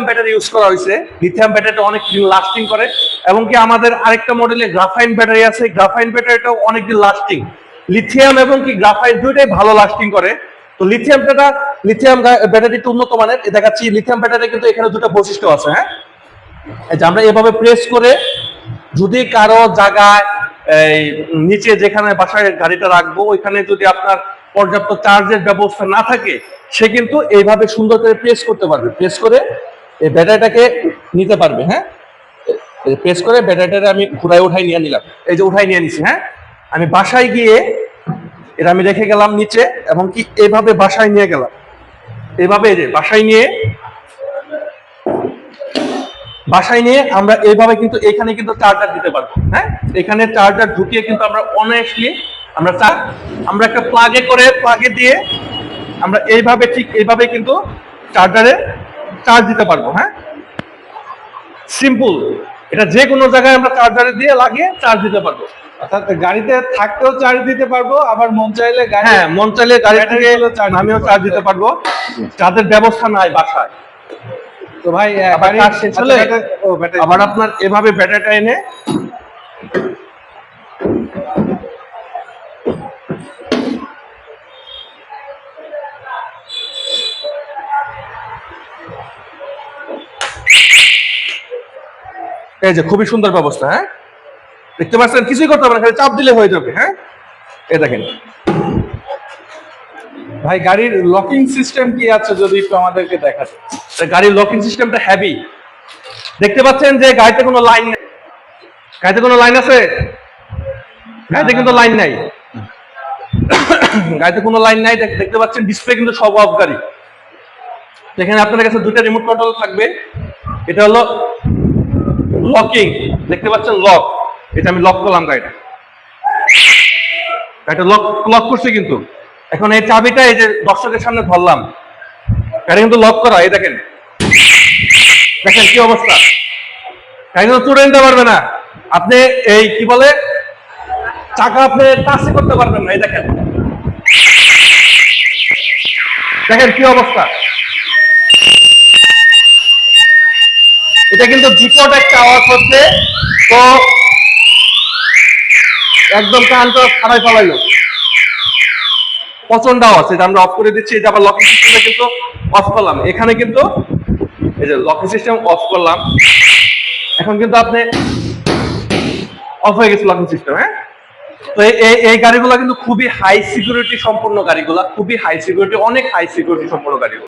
Battery use করা হয়েছে। Lithium ব্যাটারিটা অনেক দিন লাস্টিং করে, এবং কি আমাদের আরেকটা মডেলে গ্রাফাইন ব্যাটারি আছে, গ্রাফাইন ব্যাটারিটাও অনেক দিন লাস্টিং। লিথিয়াম এবং কি গ্রাফাইন দুইটাই ভালো লাস্টিং করে। তো লিথিয়াম ব্যাটারিটা উন্নত মানের। দেখাচ্ছি লিথিয়াম ব্যাটারি কিন্তু এখানে দুটো বৈশিষ্ট্য আছে। হ্যাঁ, এই যে আমরা এভাবে প্রেস করে যদি কারো জায়গায় এই নিচে যেখানে বাসায় গাড়িটা রাখবো ওইখানে যদি আপনার পর্যাপ্ত চার্জের ব্যবস্থা না থাকে, সে কিন্তু এইভাবে সুন্দর করে প্রেস করতে পারবে, প্রেস করে এই ব্যাটারিটাকে নিতে পারবে। হ্যাঁ, প্রেস করে ব্যাটারিটা আমি উঠাই নিয়ে নিলাম, এই যে উঠাই নিয়ে নিছি। হ্যাঁ, আমি বাসায় গিয়ে এটা আমি রেখে গেলাম নিচে, এবং কি এইভাবে বাসায় নিয়ে গেলাম, এইভাবে এই যে বাসায় নিয়ে আমরা এইভাবে কিন্তু এখানে কিন্তু চার্জার দিতে পারবো। হ্যাঁ, এখানে চার্জার ঢুকিয়ে কিন্তু আমরা অনায়াসলি আমরা একটা প্লাগে দিয়ে আমরা ঠিক এইভাবে কিন্তু চার্জারে চার্জ দিতে পারবো। হ্যাঁ, সিম্পল, এটা যে কোনো জায়গায় আমরা চার্জারে দিয়ে লাগিয়ে চার্জ দিতে পারবো। অর্থাৎ গাড়িতে থাকতেও চার্জ দিতে পারবো, আবার মন চাইলে গাড়ি থেকে আমিও চার্জ দিতে পারবো, যাদের ব্যবস্থা নাই বাসায়। তো ভাই আবার আপনার এভাবে ব্যাটারিটা এনে এই যে খুবই সুন্দর ব্যবস্থা। হ্যাঁ, দেখতে পাচ্ছেন, কিছুই করতে হবে না, খালি চাপ দিলে হয়ে যাবে। হ্যাঁ, এই দেখেন ভাই গাড়ির লকিং সিস্টেম কি আছে যদি একটু আমাদেরকে দেখাতে। গাড়ির লকিং সিস্টেমটা হেভি। দেখতে পাচ্ছেন যে গাড়িতে কোনো লাইন নেই, গাড়িতে কোনো লাইন আছে? গাড়িতে কিন্তু লাইন নাই, গাড়িতে কোনো লাইন নাই। দেখতে পাচ্ছেন ডিসপ্লে কিন্তু সব অফ গাড়ি। এখানে আপনাদের কাছে দুটো রিমোট কন্ট্রোল থাকবে। এটা হলো লকিং, দেখতে পাচ্ছেন লক, এটা আমি লক করলাম গাড়িটা লক করছি কিন্তু। এখন এই চাবিটা এই যে দর্শকের সামনে ধরলাম, গাড়ি কিন্তু লক করা। এই দেখেন কি অবস্থা, গাড়ি কিন্তু তুলে নিতে পারবে না। আপনি এই কি বলে চাকা আপনি টাচই করতে পারবেন না। এই দেখেন কি অবস্থা। এটা কিন্তু বিকট একটা আওয়াজ হচ্ছে, তো একদম কানটা খারাপ ফেলাইলো, প্রচন্ড আওয়াজ। এটা আমরা অফ করে দিচ্ছি, এটা আবার লকিং সিস্টেমে কিন্তু অফ করলাম। এখানে কিন্তু এই যে লকিং সিস্টেম অফ করলাম, এখন কিন্তু আপনি অফ হয়ে গেছে লকিং সিস্টেম। হ্যাঁ, তো এই গাড়িগুলো কিন্তু খুবই হাই সিকিউরিটি সম্পন্ন গাড়িগুলা, খুবই হাই সিকিউরিটি, অনেক হাই সিকিউরিটি সম্পন্ন গাড়িগুলো।